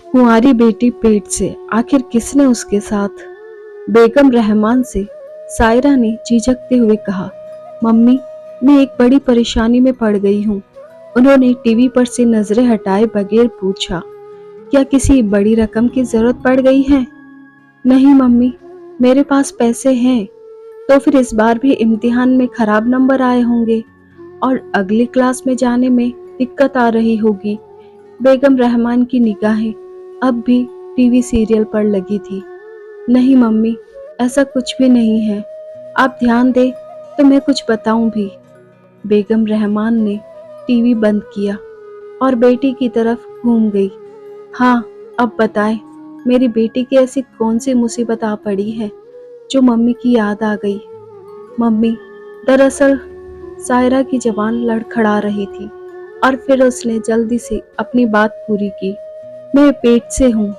कुंवारी बेटी पेट से, आखिर किसने उसके साथ? बेगम रहमान से सायरा ने झिझकते हुए कहा, मम्मी, मैं एक बड़ी परेशानी में पड़ गई हूँ। उन्होंने टीवी पर से नजरें हटाए बगैर पूछा, क्या किसी बड़ी रकम की जरूरत पड़ गई है? नहीं मम्मी, मेरे पास पैसे हैं। तो फिर इस बार भी इम्तिहान में खराब नंबर आए होंगे और अगली क्लास में जाने में दिक्कत आ रही होगी। बेगम रहमान की निगाहें अब भी टीवी सीरियल पर लगी थी। नहीं मम्मी, ऐसा कुछ भी नहीं है। आप ध्यान दें तो मैं कुछ बताऊं भी। बेगम रहमान ने टीवी बंद किया और बेटी की तरफ घूम गई। हाँ, अब बताएं, मेरी बेटी की ऐसी कौन सी मुसीबत आ पड़ी है जो मम्मी की याद आ गई? मम्मी, दरअसल सायरा की जबान लड़खड़ा रही थी और फिर उसने जल्दी से अपनी बात पूरी की। मैं पेट से हूँ।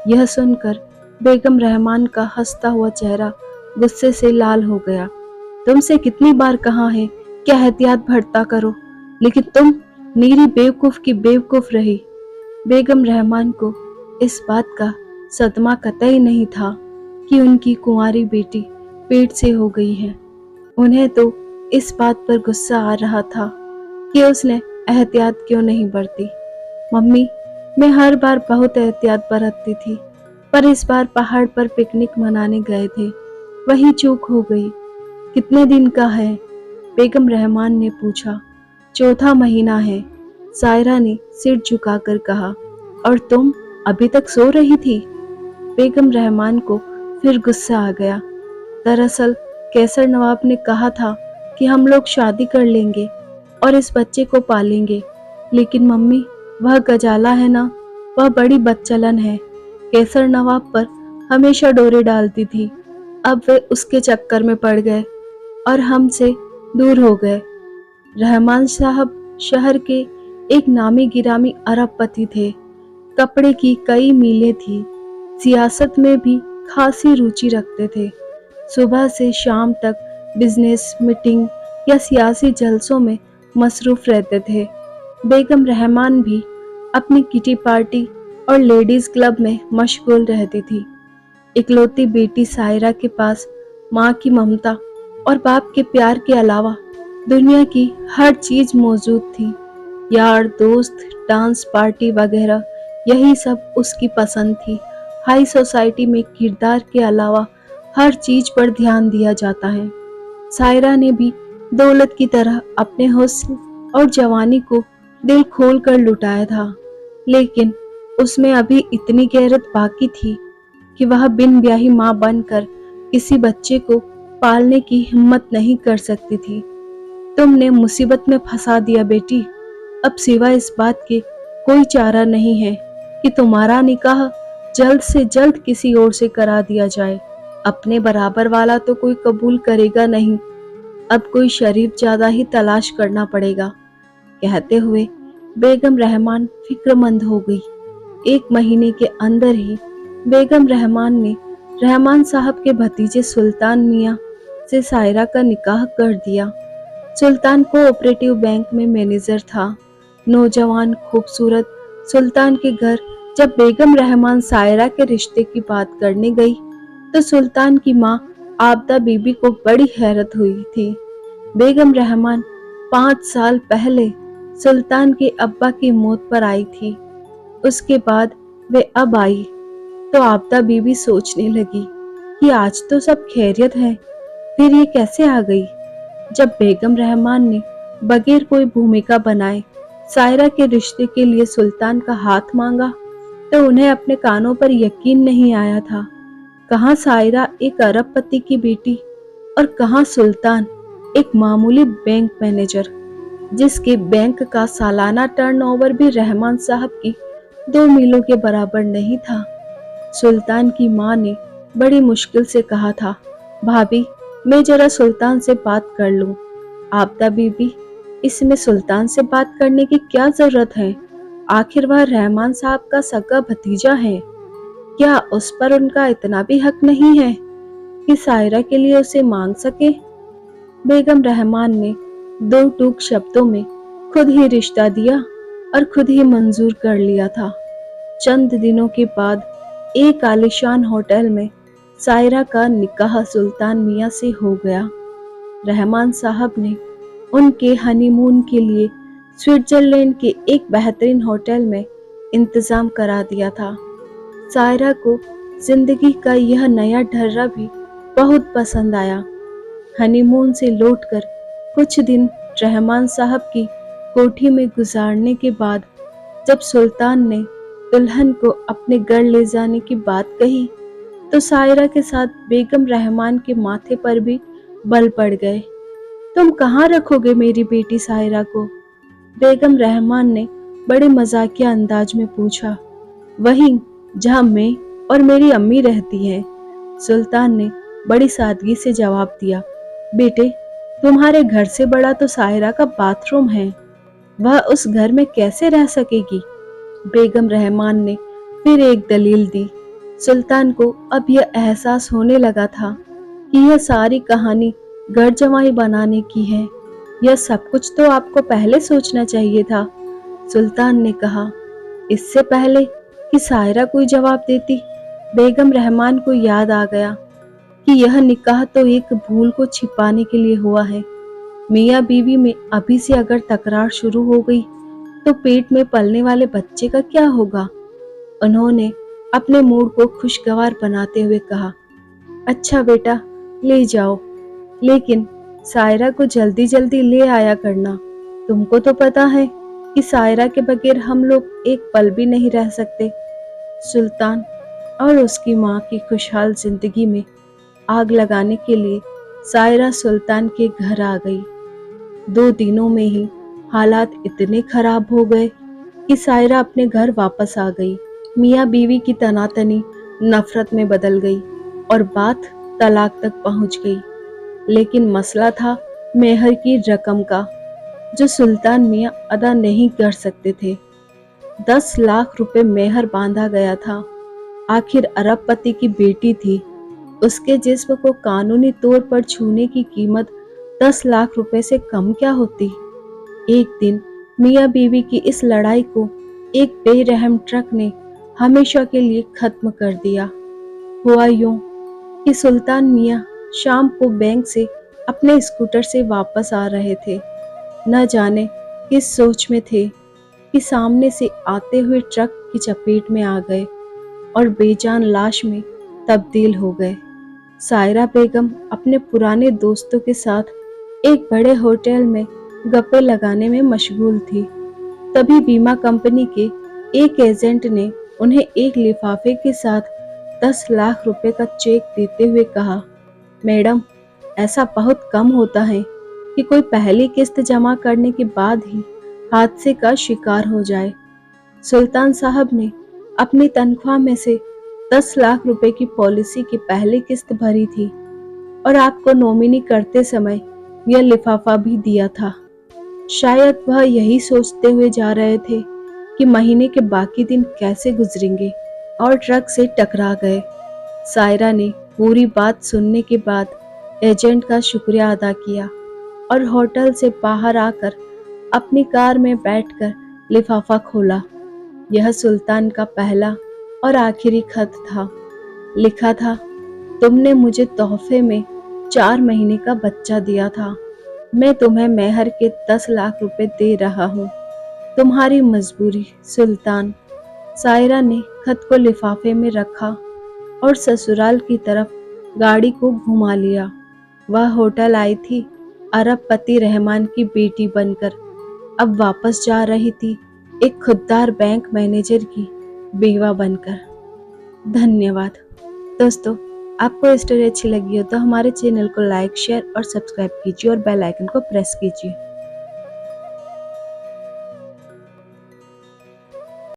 यह सुनकर बेगम रहमान का हंसता हुआ चेहरा गुस्से से लाल हो गया। तुमसे कितनी बार कहा है कि एहतियात बरता करो, लेकिन तुम नीरी बेवकूफ की बेवकूफ रही। बेगम रहमान को इस बात का सदमा कतई नहीं था कि उनकी कुंवारी बेटी पेट से हो गई है। उन्हें तो इस बात पर गुस्सा आ रहा था कि उसने एहतियात क्यों नहीं बरती। मम्मी, मैं हर बार बहुत एहतियात बरतती थी, पर इस बार पहाड़ पर पिकनिक मनाने गए थे, वही चूक हो गई। कितने दिन का है? बेगम रहमान ने पूछा। चौथा महीना है, सायरा ने सिर झुकाकर कहा। और तुम अभी तक सो रही थी? बेगम रहमान को फिर गुस्सा आ गया। दरअसल कैसर नवाब ने कहा था कि हम लोग शादी कर लेंगे और इस बच्चे को पालेंगे, लेकिन मम्मी, वह गजाला है ना, वह बड़ी बदचलन है। कैसर नवाब पर हमेशा डोरे डालती थी। अब वे उसके चक्कर में पड़ गए और हमसे दूर हो गए। रहमान साहब शहर के एक नामी गिरामी अरबपति थे। कपड़े की कई मीलें थी। सियासत में भी खासी रुचि रखते थे। सुबह से शाम तक बिजनेस मीटिंग या सियासी जलसों में मसरूफ रहते थे। बेगम रहमान भी अपनी किटी पार्टी और लेडीज क्लब में मशगूल रहती थी। इकलौती बेटी सायरा के पास माँ की ममता और बाप के प्यार के अलावा दुनिया की हर चीज मौजूद थी। यार दोस्त, डांस पार्टी वगैरह, यही सब उसकी पसंद थी। हाई सोसाइटी में किरदार के अलावा हर चीज पर ध्यान दिया जाता है। सायरा ने भी दौलत की तरह अपने हुस्न और जवानी को दिल खोल कर लुटाया था, लेकिन उसमें अभी इतनी गैरत बाकी थी कि वह बिन ब्याही माँ बनकर किसी बच्चे को पालने की हिम्मत नहीं कर सकती थी। तुमने मुसीबत में फंसा दिया बेटी। अब सिवा इस बात के कोई चारा नहीं है कि तुम्हारा निकाह जल्द से जल्द किसी और से करा दिया जाए। अपने बराबर वाला तो कोई कबूल करेगा नहीं, अब कोई शरीफ ज्यादा ही तलाश करना पड़ेगा। कहते हुए बेगम रहमान फिक्रमंद हो गई। 1 महीने के अंदर ही बेगम रहमान ने रहमान साहब के भतीजे सुल्तान मियाँ से सायरा का निकाह कर दिया। सुल्तान कोऑपरेटिव बैंक में मैनेजर था। नौजवान खूबसूरत सुल्तान के घर जब बेगम रहमान सायरा के रिश्ते की बात करने गई तो सुल्तान की माँ आबदा बीबी को बड़ी हैरत हुई थी। बेगम रहमान 5 साल पहले सुल्तान के अब्बा की मौत पर आई थी। उसके बाद वे अब आई तो आबदा बीबी सोचने लगी कि आज तो सब खैरियत है, फिर ये कैसे आ गई। जब बेगम रहमान ने बगैर कोई भूमिका बनाए सायरा के रिश्ते के लिए सुल्तान का हाथ मांगा तो उन्हें अपने कानों पर यकीन नहीं आया था। कहाँ सायरा एक अरबपति की बेटी और कहाँ सुल्तान एक मामूली बैंक मैनेजर, जिसके बैंक का सालाना टर्नओवर भी रहमान साहब की 2 मीलों के बराबर नहीं था। सुल्तान की माँ ने बड़ी मुश्किल से कहा था, भाभी, मैं जरा सुल्तान से बात कर लूं। आबदा बीबी, इसमें सुल्तान से बात करने की क्या जरूरत है? आखिर वह रहमान साहब का सगा भतीजा है। क्या उस पर उनका इतना भी हक नहीं है कि सायरा के लिए उसे मांग सके? बेगम रहमान ने 2 टूक शब्दों में खुद ही रिश्ता दिया और खुद ही मंजूर कर लिया था। चंद दिनों के बाद एक आलीशान होटल में सायरा का निकाह सुल्तान मियां से हो गया। रहमान साहब ने उनके हनीमून के लिए स्विट्जरलैंड के एक बेहतरीन होटल में इंतजाम करा दिया था। सायरा को जिंदगी का यह नया ढर्रा भी बहुत पसंद आया। हनीमून से लौटकर कुछ दिन रहमान साहब की कोठी में गुजारने के बाद जब सुल्तान ने दुल्हन को अपने घर ले जाने की बात कही तो सायरा के साथ बेगम रहमान के माथे पर भी बल पड़ गए। तुम कहाँ रखोगे मेरी बेटी सायरा को? बेगम रहमान ने बड़े मजाकिया अंदाज में पूछा। वहीं जहाँ मैं और मेरी अम्मी रहती हैं, सुल्तान ने बड़ी सादगी से जवाब दिया। बेटे, तुम्हारे घर से बड़ा तो सायरा का बाथरूम है, वह उस घर में कैसे रह सकेगी? बेगम रहमान ने फिर एक दलील दी। सुल्तान को अब यह एहसास होने लगा था कि यह सारी कहानी घर जमाई बनाने की है। यह सब कुछ तो आपको पहले सोचना चाहिए था, सुल्तान ने कहा। इससे पहले कि सायरा कोई जवाब देती, बेगम रहमान को याद आ गया कि यह निकाह तो एक भूल को छिपाने के लिए हुआ है। मियाँ बीवी में अभी से अगर तकरार शुरू हो गई तो पेट में पलने वाले बच्चे का क्या होगा? उन्होंने अपने मूड को खुशगवार बनाते हुए कहा, अच्छा बेटा, ले जाओ, लेकिन सायरा को जल्दी जल्दी ले आया करना। तुमको तो पता है कि सायरा के बगैर हम लोग एक पल भी नहीं रह सकते। सुल्तान और उसकी माँ की खुशहाल जिंदगी में आग लगाने के लिए सायरा सुल्तान के घर आ गई। 2 दिनों में ही हालात इतने खराब हो गए कि सायरा अपने घर वापस आ गई। मियाँ बीवी की तनातनी नफरत में बदल गई और बात तलाक तक पहुंच गई। लेकिन मसला था मेहर की रकम का, जो सुल्तान मियाँ अदा नहीं कर सकते थे। 10 लाख रुपए मेहर बांधा गया था। आखिर अरबपति की बेटी थी, उसके जिस्म को कानूनी तौर पर छूने की कीमत 10 लाख रुपए से कम क्या होती। एक दिन मियाँ बीवी की इस लड़ाई को एक बेरहम ट्रक ने हमेशा के लिए खत्म कर दिया। हुआ यूं कि सुल्तान मियाँ शाम को बैंक से अपने स्कूटर से वापस आ रहे थे। न जाने किस सोच में थे कि सामने से आते हुए ट्रक की चपेट में आ गए और बेजान लाश में तब्दील हो गए। सायरा बेगम अपने पुराने दोस्तों के साथ एक बड़े होटल में गप्पे लगाने में मशगूल थी। तभी बीमा कंपनी के एक एजेंट ने उन्हें एक लिफाफे के साथ 10 लाख रुपए का चेक देते हुए कहा, मैडम, ऐसा बहुत कम होता है कि कोई पहली किस्त जमा करने के बाद ही हादसे का शिकार हो जाए। सुल्तान साहब ने अपनी तनख्वाह में से 10 लाख रुपए की पॉलिसी की पहली किस्त भरी थी और आपको नॉमिनी करते समय यह लिफाफा भी दिया था। शायद वह यही सोचते हुए जा रहे थे कि महीने के बाकी दिन कैसे गुजरेंगे और ट्रक से टकरा गए। सायरा ने पूरी बात सुनने के बाद एजेंट का शुक्रिया अदा किया और होटल से बाहर आकर अपनी कार में बैठकर लिफाफा खोला। यह सुल्तान का पहला और आखिरी खत था। लिखा था, तुमने मुझे तोहफे में 4 महीने का बच्चा दिया था। मैं तुम्हें मेहर के 10 लाख रुपए दे रहा हूँ। तुम्हारी मजबूरी, सुल्तान। सायरा ने खत को लिफाफे में रखा और ससुराल की तरफ गाड़ी को घुमा लिया। वह होटल आई थी अरबपति रहमान की बेटी बनकर, अब वापस जा रही थी एक खुददार बैंक मैनेजर की बेवा बनकर। धन्यवाद दोस्तों। आपको स्टोरी अच्छी लगी हो तो हमारे चैनल को लाइक, शेयर और सब्सक्राइब कीजिए और बेल आइकन को प्रेस कीजिए।